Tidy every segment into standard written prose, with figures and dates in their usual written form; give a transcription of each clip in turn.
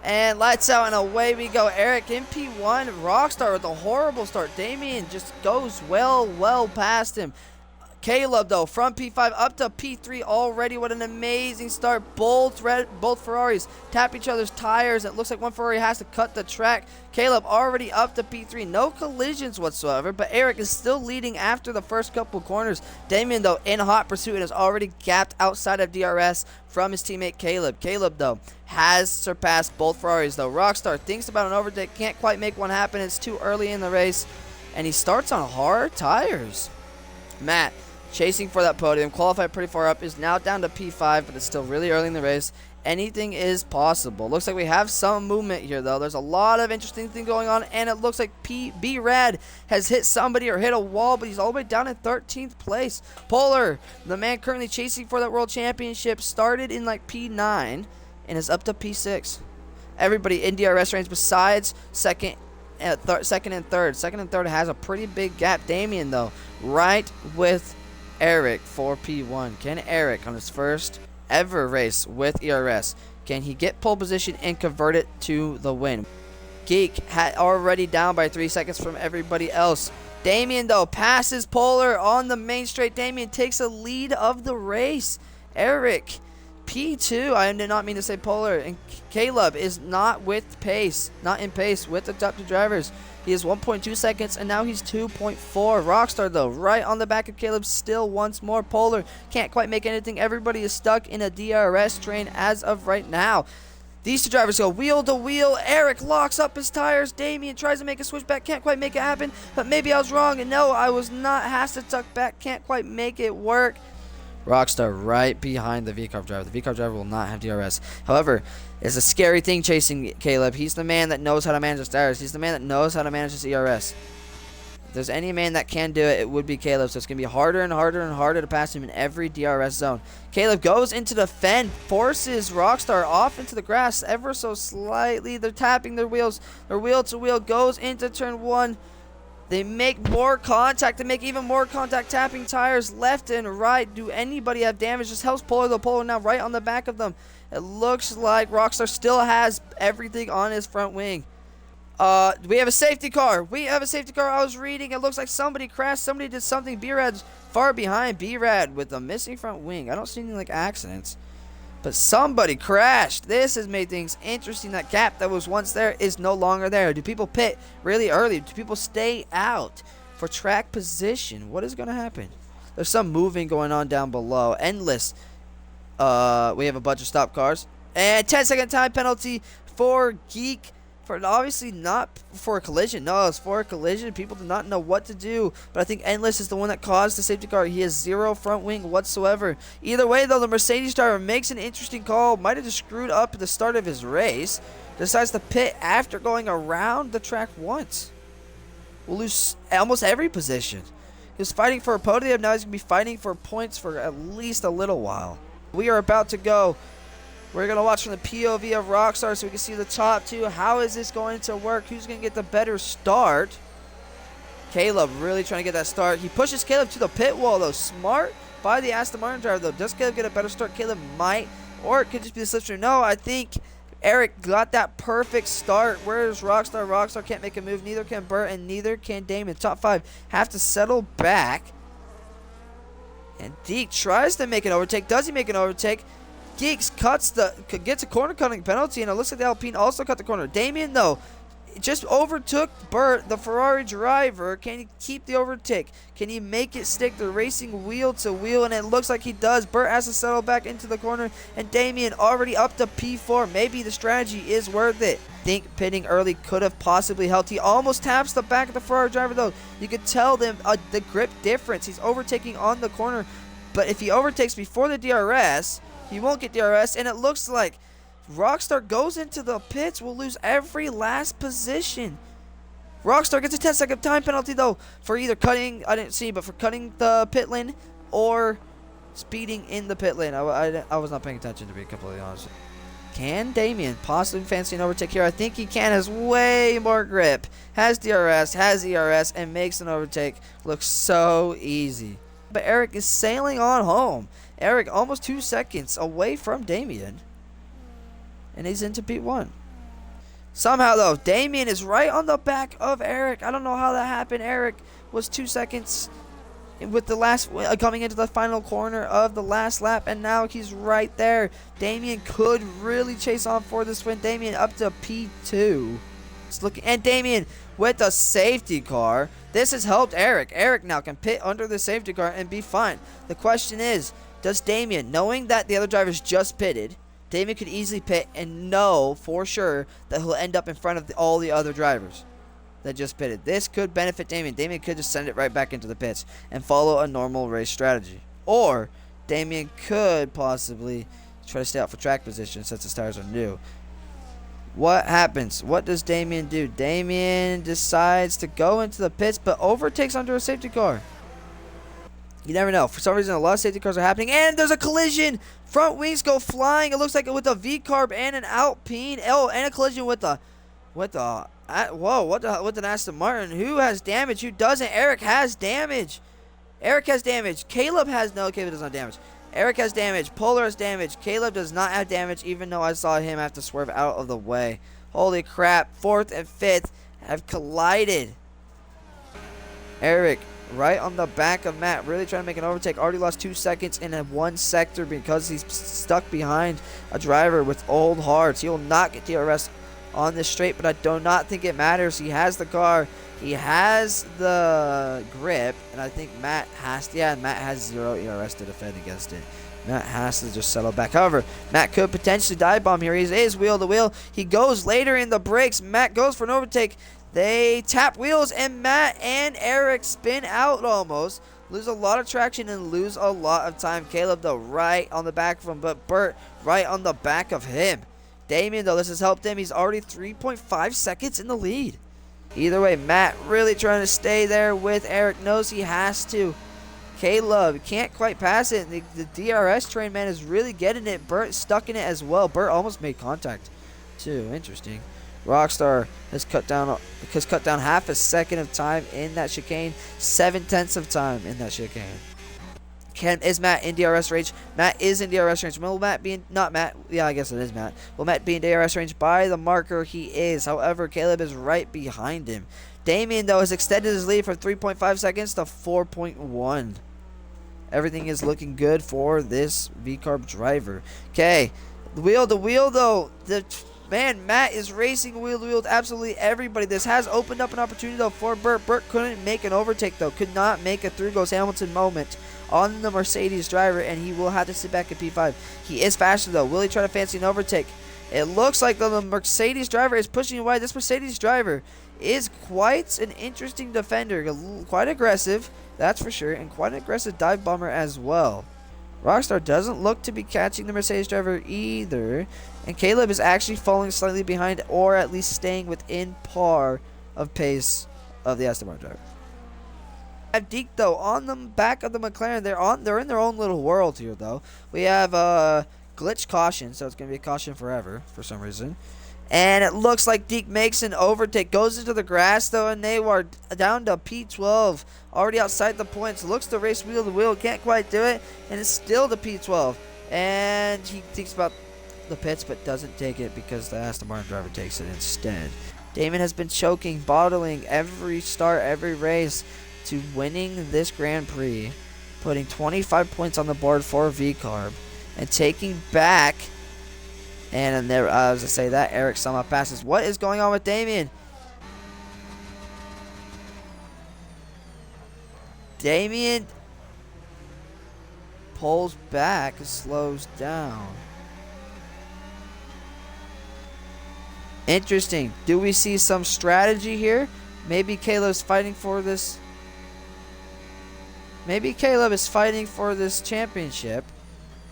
And lights out and away we go. Eric in P1. Rockstar with a horrible start. Damien just goes well past him. Caleb, though, from P5 up to P3 already. What an amazing start. Both Ferraris tap each other's tires. It looks like one Ferrari has to cut the track. Caleb already up to P3. No collisions whatsoever, but Eric is still leading after the first couple corners. Damien, though, in hot pursuit and is already gapped outside of DRS from his teammate Caleb. Caleb, though, has surpassed both Ferraris, though. Rockstar thinks about an overtake. Can't quite make one happen. It's too early in the race, and he starts on hard tires. Matt, chasing for that podium, qualified pretty far up, is now down to P5, but it's still really early in the race. Anything is possible. Looks like we have some movement here, though. There's a lot of interesting things going on, and it looks like B-Rad has hit somebody or hit a wall, but he's all the way down in 13th place. Polar, the man currently chasing for that world championship, started in like P9 and is up to P6. Everybody in DRS range besides second and third. Second and third has a pretty big gap. Damien, though, right with Eric for P1. Can Eric, on his first ever race with ERS, can he get pole position and convert it to the win? Geek had already down by 3 seconds from everybody else. Damien, though, passes Polar on the main straight. Damien takes a lead of the race. Eric, P2, I did not mean to say Polar, and Caleb is not with pace, not in pace with the top two drivers. He is 1.2 seconds, and now he's 2.4. Rockstar, though, right on the back of Caleb still once more. Polar can't quite make anything. Everybody is stuck in a DRS train as of right now. These two drivers go wheel to wheel. Eric locks up his tires. Damien tries to make a switchback. Can't quite make it happen, but maybe I was wrong. And no, I was not. Has to tuck back. Can't quite make it work. Rockstar right behind the V-Carb driver. The V-Carb driver will not have DRS. However, it's a scary thing chasing Caleb. He's the man that knows how to manage his tires. He's the man that knows how to manage his ERS. If there's any man that can do it, it would be Caleb. So it's going to be harder and harder to pass him in every DRS zone. Caleb goes into the fend, forces Rockstar off into the grass ever so slightly. They're tapping their wheels. Their wheel to wheel goes into turn 1. They make more contact. They make even more contact, tapping tires left and right. Do anybody have damage? Just helps Polar, though. Polar now right on the back of them. It looks like Rockstar still has everything on his front wing. We have a safety car. We have a safety car. I was reading. It looks like somebody crashed. Somebody did something. B-Rad's far behind. B-Rad with a missing front wing. I don't see any like accidents, but somebody crashed. This has made things interesting. That gap that was once there is no longer there. Do people pit really early? Do people stay out for track position? What is going to happen? There's some moving going on down below. Endless. We have a bunch of stop cars. And 10-second time penalty for Geek. For obviously not for a collision. No, it's for a collision. People do not know what to do. But I think Endless is the one that caused the safety car. He has zero front wing whatsoever. Either way, though, the Mercedes driver makes an interesting call. Might have just screwed up at the start of his race. Decides to pit after going around the track once. We'll lose almost every position. He was fighting for a podium. Now he's going to be fighting for points for at least a little while. We are about to go. We're going to watch from the POV of Rockstar so we can see the top two. How is this going to work? Who's going to get the better start? Caleb really trying to get that start. He pushes Caleb to the pit wall, though. Smart by the Aston Martin driver, though. Does Caleb get a better start? Caleb might. Or it could just be the slipstream. No, I think Eric got that perfect start. Where's Rockstar? Rockstar can't make a move. Neither can Burt, and neither can Damon. Top 5 have to settle back. And Deke tries to make an overtake. Does he make an overtake? Geeks gets a corner cutting penalty, and it looks like the Alpine also cut the corner. Damien, though, just overtook Burt, the Ferrari driver. Can he keep the overtake? Can he make it stick? They're racing wheel to wheel, and it looks like he does. Burt has to settle back into the corner, and Damien already up to P4. Maybe the strategy is worth it. Think pitting early could have possibly helped. He almost taps the back of the Ferrari driver, though. You could tell them the grip difference. He's overtaking on the corner, but if he overtakes before the DRS, he won't get DRS, and it looks like Rockstar goes into the pits. Will lose every last position. Rockstar gets a 10-second time penalty, though, for either cutting, I didn't see, but for cutting the pit lane or speeding in the pit lane. I was not paying attention, to be completely honest. Can Damien possibly fancy an overtake here? I think he can. Has way more grip. Has DRS, has ERS, and makes an overtake. Looks so easy. But Eric is sailing on home. Eric almost 2 seconds away from Damien. And he's into P1. Somehow, though, Damien is right on the back of Eric. I don't know how that happened. Eric was 2 seconds with the last coming into the final corner of the last lap, and now he's right there. Damien could really chase on for this win. Damien up to P2. It's looking, and Damien with the safety car. This has helped Eric. Eric now can pit under the safety car and be fine. The question is, does Damien, knowing that the other drivers just pitted, Damien could easily pit and know for sure that he'll end up in front of all the other drivers that just pitted. This could benefit Damien. Damien could just send it right back into the pits and follow a normal race strategy. Or Damien could possibly try to stay out for track position since his tires are new. What happens? What does Damien do? Damien decides to go into the pits but overtakes under a safety car. You never know. For some reason, a lot of safety cars are happening. And there's a collision. Front wings go flying. It looks like with a V-carb and an Alpine. Oh, and a collision with an Aston Martin. Who has damage? Who doesn't? Eric has damage. Eric has damage. Caleb does not have damage. Eric has damage. Polar has damage. Caleb does not have damage, even though I saw him have to swerve out of the way. Holy crap. 4th and 5th have collided. Eric right on the back of Matt, really trying to make an overtake. Already lost 2 seconds in one sector because he's stuck behind a driver with old hearts. He will not get DRS on this straight, but I do not think it matters. He has the car. He has the grip, and I think Matt has to, Matt has 0 ERS to defend against it. Matt has to just settle back. However, Matt could potentially dive bomb here. He is wheel to wheel. He goes later in the brakes. Matt goes for an overtake. They tap wheels, and Matt and Eric spin out almost. Lose a lot of traction and lose a lot of time. Caleb, though, right on the back of him, but Bert right on the back of him. Damien, though, this has helped him. He's already 3.5 seconds in the lead. Either way, Matt really trying to stay there with Eric. Knows he has to. Caleb can't quite pass it. The DRS train, man, is really getting it. Bert stuck in it as well. Bert almost made contact, too. Interesting. Rockstar has cut down half a second of time in that chicane, 7/10 of time in that chicane. Is Matt in DRS range? Matt is in DRS range. Will Matt be in, not Matt? Yeah, I guess it is Matt. Will Matt be in DRS range by the marker? He is. However, Caleb is right behind him. Damien, though, has extended his lead from 3.5 seconds to 4.1. Everything is looking good for this V-Carb driver. Okay, wheel to wheel, though. Man, Matt is racing wheel to wheel with absolutely everybody. This has opened up an opportunity, though, for Bert. Bert couldn't make an overtake, though. Could not make a through goes Hamilton moment on the Mercedes driver, and he will have to sit back at P5. He is faster, though. Will he try to fancy an overtake? It looks like the Mercedes driver is pushing wide. This Mercedes driver is quite an interesting defender. Quite aggressive, that's for sure, and quite an aggressive dive bomber as well. Rockstar doesn't look to be catching the Mercedes driver either. And Caleb is actually falling slightly behind, or at least staying within par of pace of the Aston Martin driver. Have Deke, though, on the back of the McLaren. They're in their own little world here, though. We have glitch caution, so it's going to be a caution forever for some reason. And it looks like Deke makes an overtake. Goes into the grass, though, and they are down to P12. Already outside the points. Looks to race wheel to wheel. Can't quite do it. And it's still to P12. And he thinks about the pits, but doesn't take it because the Aston Martin driver takes it instead. Damon has been choking, bottling every start, every race to winning this Grand Prix. Putting 25 points on the board for V-Carb. And taking back... And there, as I say that, Eric somehow passes. What is going on with Damien? Damien pulls back, slows down. Interesting. Do we see some strategy here? Maybe Caleb's fighting for this. Maybe Caleb is fighting for this championship.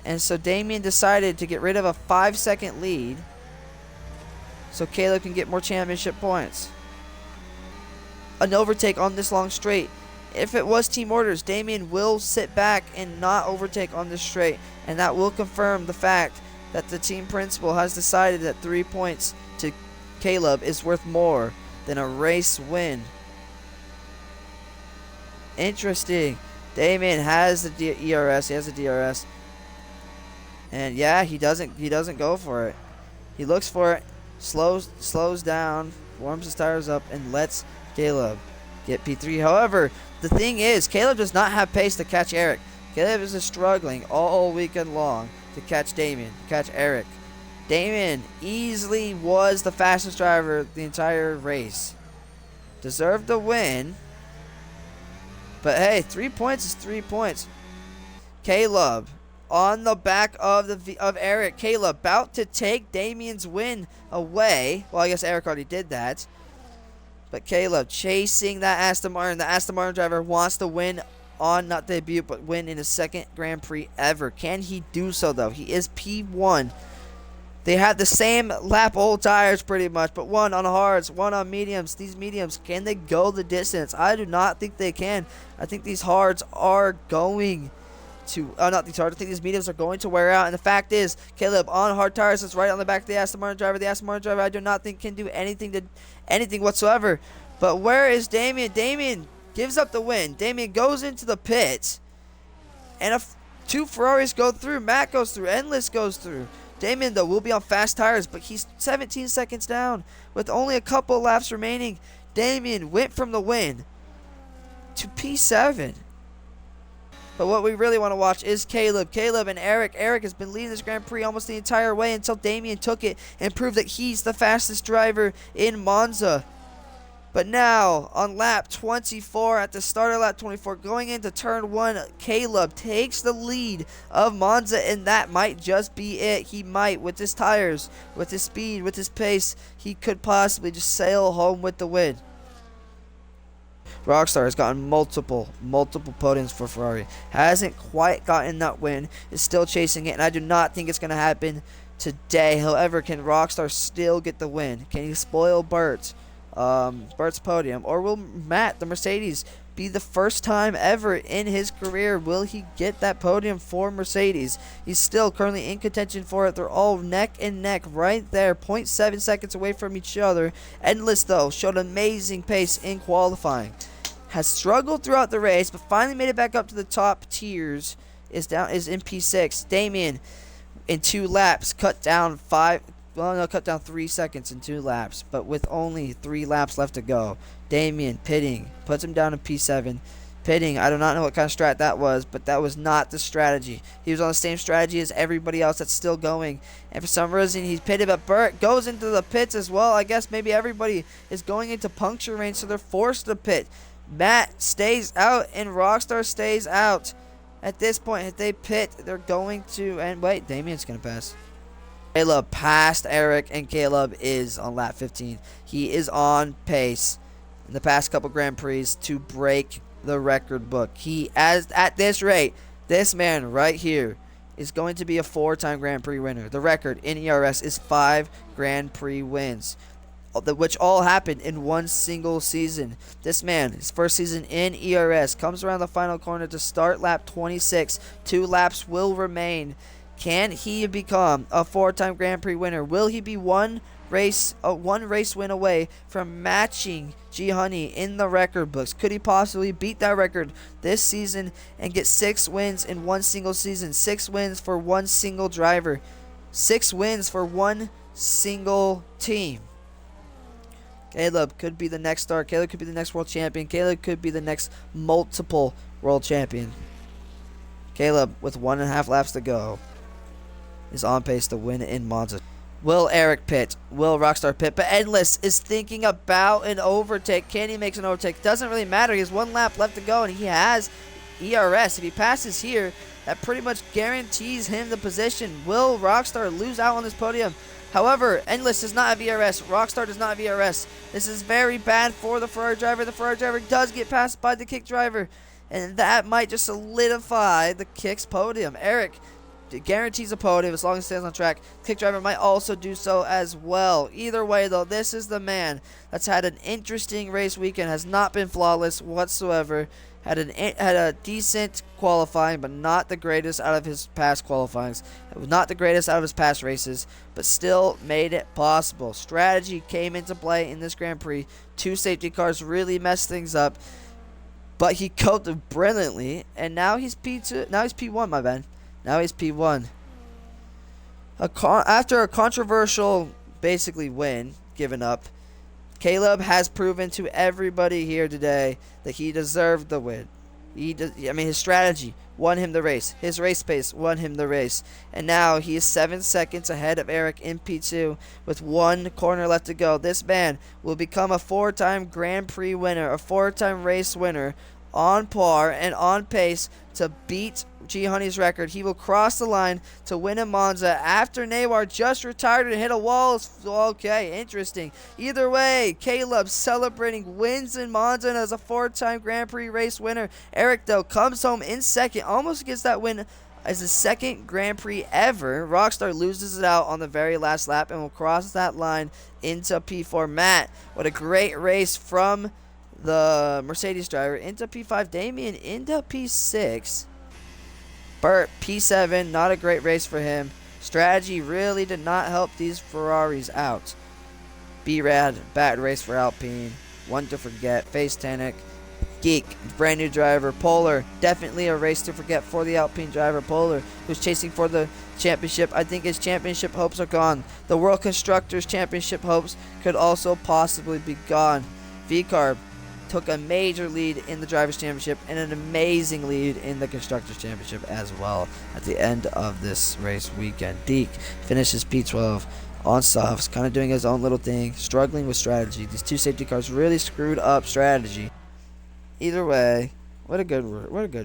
And so Damien decided to get rid of a 5-second lead so Caleb can get more championship points. An overtake on this long straight. If it was team orders, Damien will sit back and not overtake on this straight. And that will confirm the fact that the team principal has decided that 3 points to Caleb is worth more than a race win. Interesting. Damien has the ERS. He has the DRS. And yeah, he doesn't go for it. He looks for it. slows down, warms his tires up, and lets Caleb get P3. However, the thing is, Caleb does not have pace to catch Eric. Caleb is struggling all weekend long to catch Damien, to catch Eric. Damien easily was the fastest driver the entire race. Deserved the win. But hey, 3 points is 3 points. Caleb on the back of Eric. Caleb about to take Damien's win away. Well, I guess Eric already did that. But Caleb chasing that Aston Martin. The Aston Martin driver wants to win on, not debut, but win in his second Grand Prix ever. Can he do so, though? He is P1. They have the same lap old tires pretty much, but one on hards, one on mediums. These mediums, can they go the distance? I do not think they can. I think these hards are going to, not these hards, I think these mediums are going to wear out. And the fact is, Caleb on hard tires is right on the back of the Aston Martin driver. The Aston Martin driver, I do not think can do anything whatsoever. But where is Damien? Damien gives up the win. Damien goes into the pits, and two Ferraris go through. Matt goes through. Endless goes through. Damien, though, will be on fast tires, but he's 17 seconds down with only a couple laps remaining. Damien went from the win to P7. But what we really want to watch is Caleb. Caleb and Eric. Eric has been leading this Grand Prix almost the entire way until Damien took it and proved that he's the fastest driver in Monza. But now, on lap 24, at the start of lap 24, going into turn 1, Caleb takes the lead of Monza, and that might just be it. He might, with his tires, with his speed, with his pace, he could possibly just sail home with the win. Rockstar has gotten multiple podiums for Ferrari. Hasn't quite gotten that win, is still chasing it, and I do not think it's going to happen today. However, can Rockstar still get the win? Can he spoil Bert's podium, or will Matt, the Mercedes, be the first time ever in his career? Will he get that podium for Mercedes? He's still currently in contention for it. They're all neck and neck right there, 0.7 seconds away from each other. Endless, though, showed amazing pace in qualifying, has struggled throughout the race, but finally made it back up to the top tiers. Is in P6. Damien, in 2 laps, cut down 3 seconds in 2 laps, but with only 3 laps left to go. Damien pitting, puts him down to P7. Pitting, I do not know what kind of strat that was, but that was not the strategy. He was on the same strategy as everybody else that's still going, and for some reason he's pitted, but Burt goes into the pits as well. I guess maybe everybody is going into puncture range, so they're forced to pit. Matt stays out, and Rockstar stays out. At this point, if they pit, they're going to, and wait, Damien's going to pass. Caleb passed Eric, and Caleb is on lap 15. He is on pace in the past couple Grand Prix to break the record book. At this rate, this man right here is going to be a 4-time Grand Prix winner. The record in ERS is 5 Grand Prix wins, which all happened in one single season. This man, his first season in ERS, comes around the final corner to start lap 26. 2 laps will remain. Can he become a 4-time Grand Prix winner? Will he be one race win away from matching G Honey in the record books? Could he possibly beat that record this season and get 6 wins in one single season? 6 wins for one single driver. 6 wins for one single team. Caleb could be the next star. Caleb could be the next world champion. Caleb could be the next multiple world champion. Caleb, with 1.5 laps to go, is on pace to win in Monza. Will Eric pit? Will Rockstar pit? But Endless is thinking about an overtake. Can he make an overtake? Doesn't really matter. He has 1 lap left to go, and he has ERS. If he passes here, that pretty much guarantees him the position. Will Rockstar lose out on this podium? However, Endless does not have ERS. Rockstar does not have ERS. This is very bad for the Ferrari driver. The Ferrari driver does get passed by the Kick driver, and that might just solidify the Kick's podium. Eric guarantees a podium as long as he stays on track. Kick driver might also do so as well. Either way, though, this is the man that's had an interesting race weekend. Has not been flawless whatsoever. Had a decent qualifying, but not the greatest out of his past qualifyings. Not the greatest out of his past races, but still made it possible. Strategy came into play in this Grand Prix. 2 safety cars really messed things up, but he coped brilliantly, and now he's P2. Now he's P1. My bad. Now he's P1. After a controversial basically win, giving up. Caleb has proven to everybody here today that he deserved the win. His strategy won him the race. His race pace won him the race. And now he is 7 seconds ahead of Eric in P2 with 1 corner left to go. This man will become a 4-time Grand Prix winner, a 4-time race winner, on par and on pace to beat G Honey's record. He will cross the line to win in Monza after Nawar just retired and hit a wall. Okay, interesting. Either way, Caleb celebrating wins in Monza and as a 4-time Grand Prix race winner. Eric, though, comes home in second, almost gets that win as the 2nd Grand Prix ever. Rockstar loses it out on the very last lap and will cross that line into P4. Matt, what a great race from the Mercedes driver. Into P5, Damien into P6. Burt, P7, not a great race for him. Strategy really did not help these Ferraris out. B-Rad, bad race for Alpine. One to forget. Face Tanic, Geek, brand new driver. Polar, definitely a race to forget for the Alpine driver. Polar, who's chasing for the championship. I think his championship hopes are gone. The World Constructors Championship hopes could also possibly be gone. V-Carb took a major lead in the Drivers' Championship and an amazing lead in the Constructors' Championship as well at the end of this race weekend. Deke finishes P12 on softs, kind of doing his own little thing, struggling with strategy. These 2 safety cars really screwed up strategy. Either way, what a good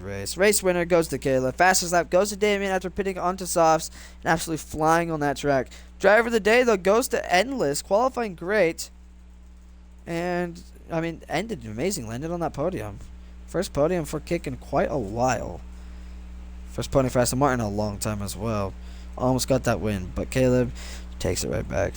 race. Race winner goes to Caleb. Fastest lap goes to Damien after pitting onto softs and absolutely flying on that track. Driver of the day, though, goes to Endless, qualifying great. And ended amazing. Landed on that podium. First podium for Kick in quite a while. First podium for Aston Martin in a long time as well. Almost got that win, but Caleb takes it right back.